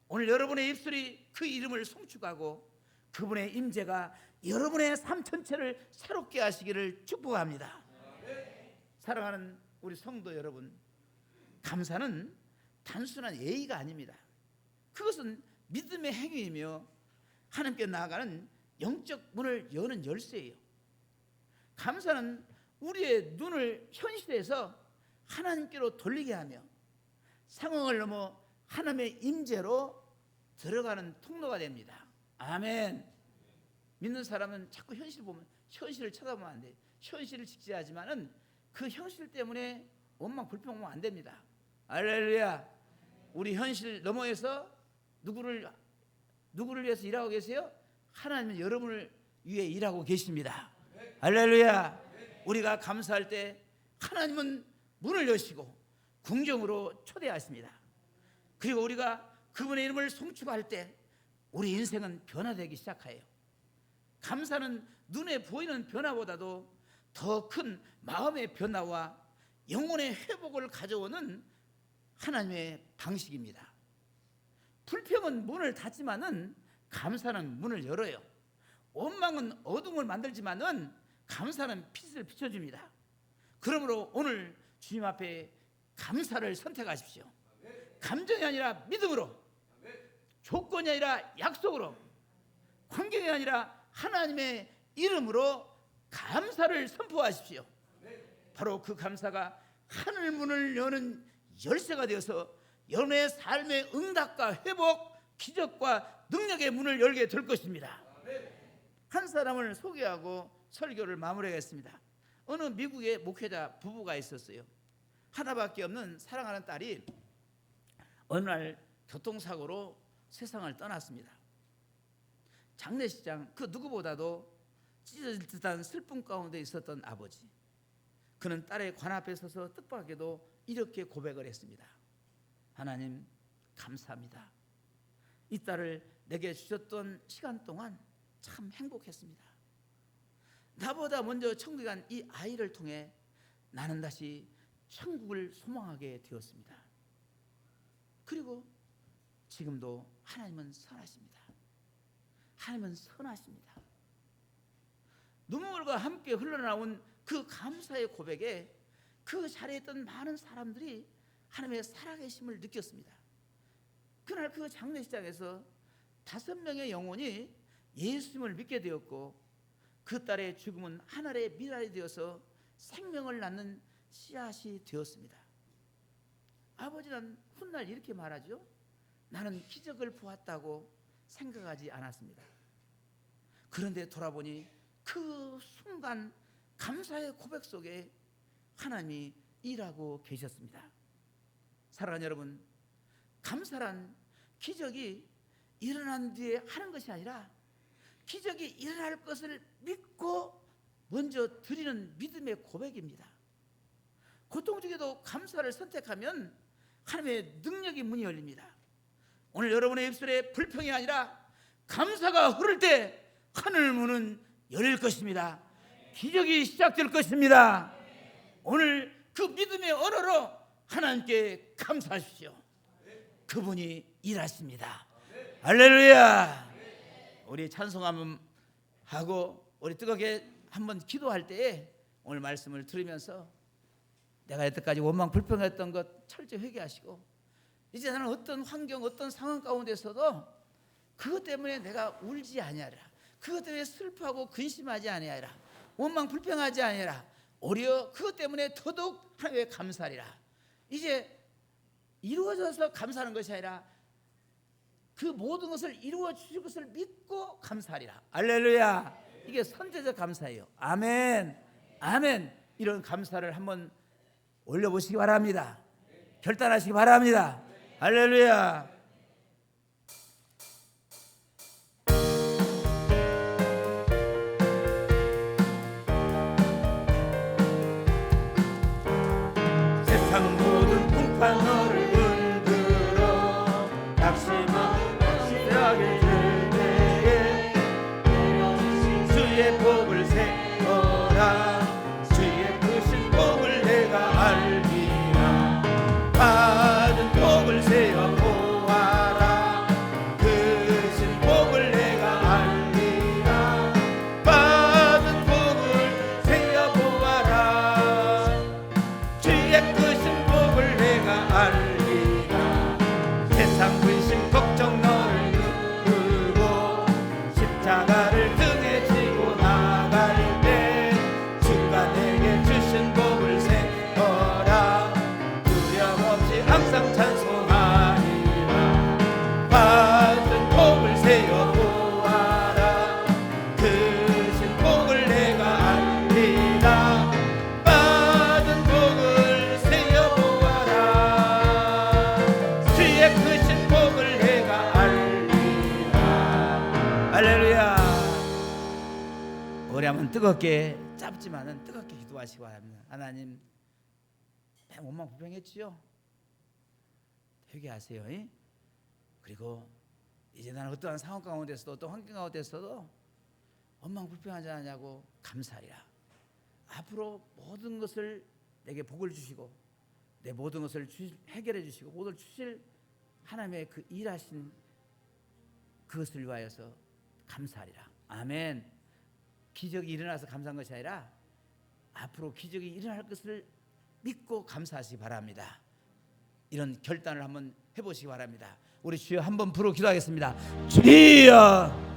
오늘 여러분의 입술이 그 이름을 송축하고 그분의 임재가 여러분의 삶 전체를 새롭게 하시기를 축복합니다. 사랑하는 우리 성도 여러분, 감사는 단순한 예의가 아닙니다. 그것은 믿음의 행위이며 하나님께 나아가는 영적 문을 여는 열쇠예요. 감사는 우리의 눈을 현실에서 하나님께로 돌리게 하며 상황을 넘어 하나님의 임재로 들어가는 통로가 됩니다. 아멘. 믿는 사람은 자꾸 현실 보면, 현실을 쳐다보면 안 돼요. 현실을 직시하지만은 그 현실 때문에 원망 불평하면 안 됩니다. 할렐루야. 우리 현실 너머에서 누구를 위해서 일하고 계세요? 하나님은 여러분을 위해 일하고 계십니다. 할렐루야. 우리가 감사할 때 하나님은 문을 여시고 궁정으로 초대하십니다. 그리고 우리가 그분의 이름을 송축할 때 우리 인생은 변화되기 시작해요. 감사는 눈에 보이는 변화보다도 더 큰 마음의 변화와 영혼의 회복을 가져오는 하나님의 방식입니다. 불평은 문을 닫지만은 감사는 문을 열어요. 원망은 어둠을 만들지만은 감사는 빛을 비춰줍니다. 그러므로 오늘 주님 앞에 감사를 선택하십시오. 감정이 아니라 믿음으로, 조건이 아니라 약속으로, 환경이 아니라 하나님의 이름으로 감사를 선포하십시오. 바로 그 감사가 하늘 문을 여는 열쇠가 되어서 여러분의 삶의 응답과 회복, 기적과 능력의 문을 열게 될 것입니다. 한 사람을 소개하고 설교를 마무리하겠습니다. 어느 미국의 목회자 부부가 있었어요. 하나밖에 없는 사랑하는 딸이 어느 날 교통사고로 세상을 떠났습니다. 장례식장 그 누구보다도 찢어질 듯한 슬픔 가운데 있었던 아버지, 그는 딸의 관 앞에 서서 뜻밖에도 이렇게 고백을 했습니다. 하나님 감사합니다. 이 딸을 내게 주셨던 시간 동안 참 행복했습니다. 나보다 먼저 천국에 간 이 아이를 통해 나는 다시 천국을 소망하게 되었습니다. 그리고 지금도 하나님은 선하십니다. 하나님은 선하십니다. 눈물과 함께 흘러나온 그 감사의 고백에 그 자리에 있던 많은 사람들이 하나님의 살아계심을 느꼈습니다. 그날 그 장례식장에서 5명의 영혼이 예수님을 믿게 되었고 그 딸의 죽음은 하늘의 미랄이 되어서 생명을 낳는 씨앗이 되었습니다. 아버지는 훗날 이렇게 말하죠. 나는 기적을 보았다고 생각하지 않았습니다. 그런데 돌아보니 그 순간 감사의 고백 속에 하나님이 일하고 계셨습니다. 사랑하는 여러분, 감사란 기적이 일어난 뒤에 하는 것이 아니라 기적이 일어날 것을 믿고 먼저 드리는 믿음의 고백입니다. 고통 중에도 감사를 선택하면 하나님의 능력이 문이 열립니다. 오늘 여러분의 입술에 불평이 아니라 감사가 흐를 때 하늘 문은 열릴 것입니다. 기적이 시작될 것입니다. 오늘 그 믿음의 언어로 하나님께 감사하십시오. 그분이 일하십니다. 할렐루야. 우리 찬송 한번 하고 우리 뜨겁게 한번 기도할 때에 오늘 말씀을 들으면서 내가 여태까지 원망 불평했던 것 철저히 회개하시고 이제 나는 어떤 환경 어떤 상황 가운데서도 그것 때문에 내가 울지 아니하리라. 그것 때문에 슬퍼하고 근심하지 아니하리라. 원망 불평하지 아니하리라. 오히려 그것 때문에 더더욱 하나님께 감사하리라. 이제 이루어져서 감사하는 것이 아니라 그 모든 것을 이루어 주실 것을 믿고 감사하리라. 할렐루야. 이게 선제적 감사예요. 아멘. 아멘. 이런 감사를 한번 올려보시기 바랍니다. 결단하시기 바랍니다. 할렐루야. 세상 모든 풍파 너를 흔들어 낙심하고 시대하게 될 때에 주의 복을 세어라. 주의 크신 복을 내가 알리라. 받은 복을 세어 보아라. 크신 복을 내가 알리라. 받은 복을 세어 보아라. 주의 크신 복을 내가 알리라. 세상 근심 걱정 너를 누르고 십자가를 등에 지고 나갈 때 주가 내게 주신 복을 세어라. 두려움 없이 항상 찬송하리라. 받은 복을 세어 보아라. 크신 복을 내가 알리라. 받은 복을 세어 보아라. 주의 크신 복을 내가 알리라. 할렐루야. 우리 한번 뜨겁게 짧지만은 뜨겁게 기도하시기 바랍니다. 하나님, 내가 원망 불평했지요? 회개하세요. 그리고 이제 나는 어떠한 상황 가운데서도 어떤 환경 가운데서도 원망 불평하지 않냐고 감사하리라. 앞으로 모든 것을 내게 복을 주시고 내 모든 것을 해결해 주시고 모든 주실 하나님의 그 일하신 그것을 위하여서 감사하리라. 아멘. 기적이 일어나서 감사한 것이 아니라 앞으로 기적이 일어날 것을 믿고 감사하시기 바랍니다. 이런 결단을 한번 해보시기 바랍니다. 우리 주여 한번 부르고 기도하겠습니다. 주여.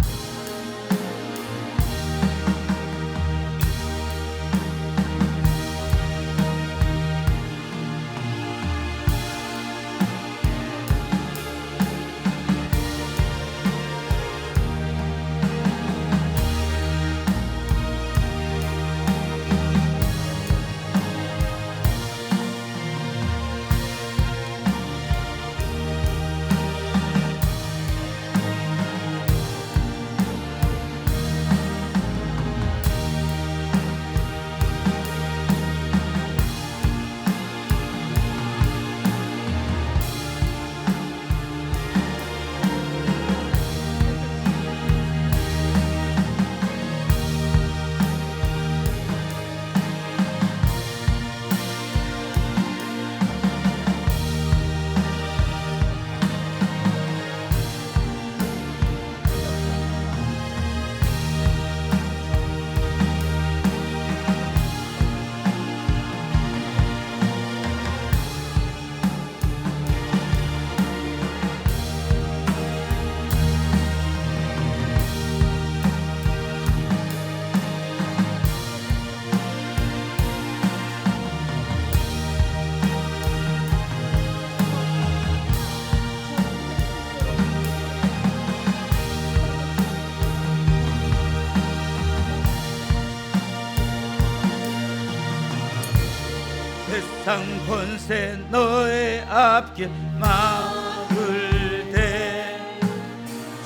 세상 권세 너의 앞길 막을 때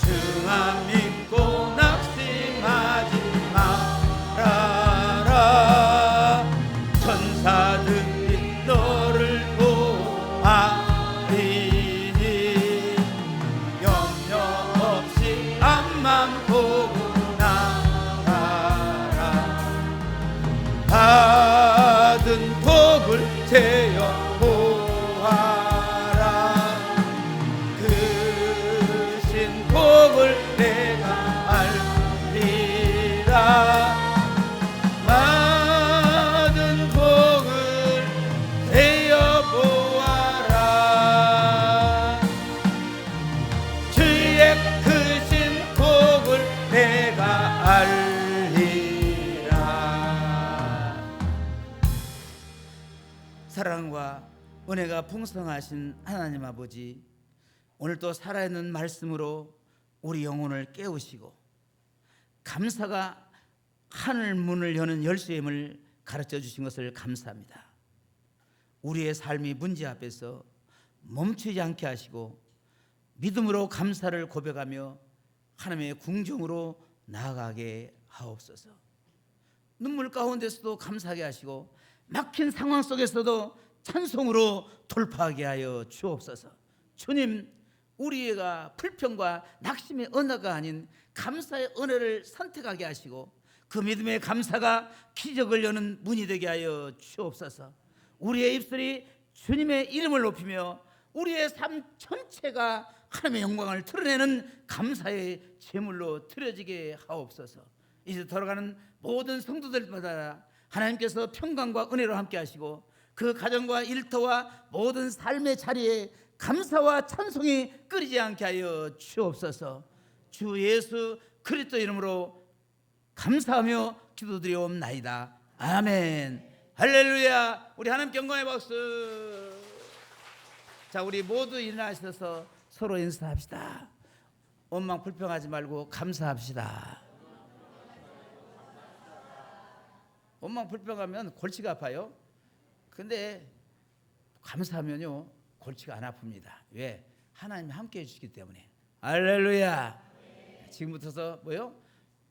주만 믿고 낙심하지 말아라. 천사들이 너를 도와리니 염려 없이 앞만 보고 나가라. 받은 복을 재어 보아라. 크신 복을 내가 알리라. 받은 복을 재어 보아라. 주의 크신 복을 내가 알리라. 사랑과 은혜가 풍성하신 하나님 아버지, 오늘 또 살아있는 말씀으로 우리 영혼을 깨우시고 감사가 하늘 문을 여는 열쇠임을 가르쳐 주신 것을 감사합니다. 우리의 삶이 문제 앞에서 멈추지 않게 하시고 믿음으로 감사를 고백하며 하나님의 궁정으로 나아가게 하옵소서. 눈물 가운데서도 감사하게 하시고 막힌 상황 속에서도 찬송으로 돌파하게 하여 주옵소서. 주님, 우리가 불평과 낙심의 언어가 아닌 감사의 언어를 선택하게 하시고 그 믿음의 감사가 기적을 여는 문이 되게 하여 주옵소서. 우리의 입술이 주님의 이름을 높이며 우리의 삶 전체가 하나님의 영광을 드러내는 감사의 제물로 드려지게 하옵소서. 이제 돌아가는 모든 성도들마다 하나님께서 평강과 은혜로 함께 하시고 그 가정과 일터와 모든 삶의 자리에 감사와 찬송이 끊이지 않게 하여 주옵소서. 주 예수 그리스도 이름으로 감사하며 기도드리옵나이다. 아멘. 할렐루야. 우리 하나님께 영광의 박수. 자, 우리 모두 일어나셔서 서로 인사합시다. 원망 불평하지 말고 감사합시다. 원망 불평하면 골치가 아파요. 근데 감사하면요 골치가 안 아픕니다. 왜? 하나님이 함께 해주시기 때문에. 할렐루야. 지금부터서 뭐요?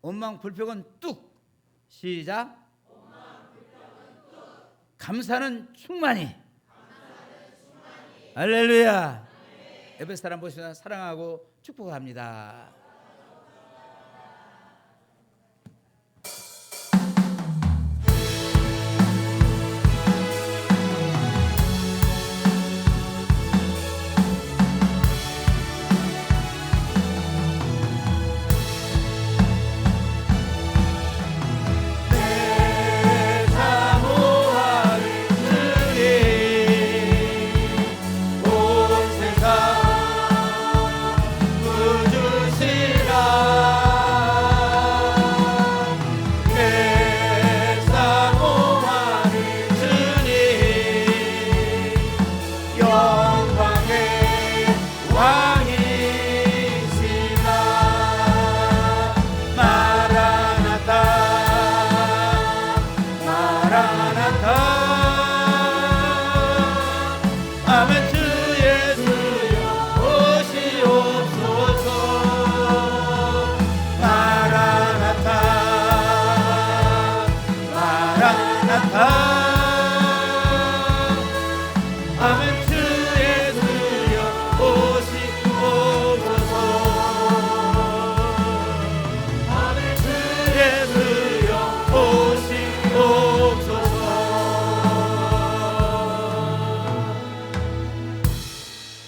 원망 불평은 뚝. 시작. 감사는 충만히. 할렐루야. 옆에 사람 보시면 사랑하고 축복합니다.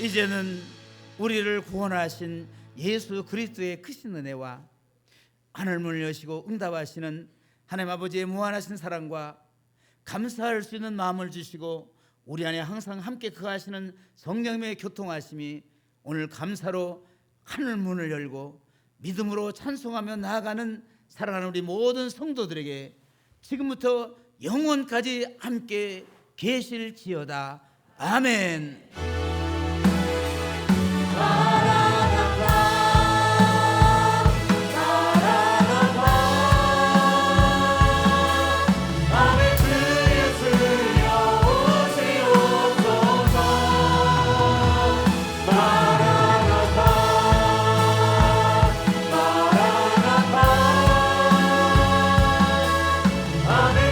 이제는 우리를 구원하신 예수 그리스도의 크신 은혜와 하늘문을 여시고 응답하시는 하나님 아버지의 무한하신 사랑과 감사할 수 있는 마음을 주시고 우리 안에 항상 함께 거하시는 성령님의 교통하심이 오늘 감사로 하늘문을 열고 믿음으로 찬송하며 나아가는 사랑하는 우리 모든 성도들에게 지금부터 영원까지 함께 계실지어다. 아멘. 아멘. 주 예수여 아멘